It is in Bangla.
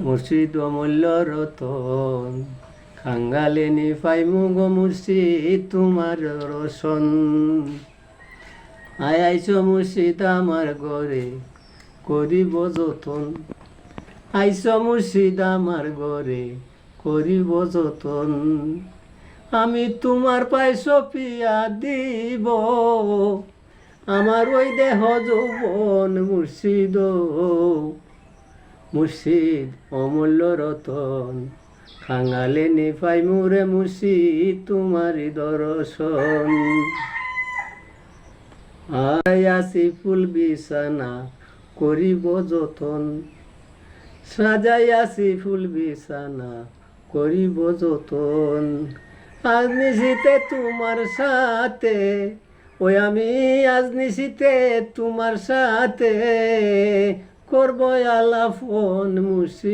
মুর্শিদ অমূল্য রতন খাঙ্গালে নি পাইমু গো মুর্শিদ তোমার রসন। আইছ মুর্শিদ আমার ঘরে করিব যতন, আইছ মুর্শিদ আমার ঘরে করিব যতন। আমি তোমার পায়ে সপিয়া দিব আমার ওই দেহ যৌবন মুর্শিদ, মুর্শিদ অমূল্য রতন খাঙ্গালে নি পাইমু রে মুর্শিদ তোমারি দর্শন। আছি ফুল বিছানা করিব যতন, সাজাইয়াছি ফুল বিছানা করিব যতন। আজ নিশিতে তোমার সাথে ওই আমি আজ নিশিতে তোমার সাথে করব আলাপন মুর্শিদ।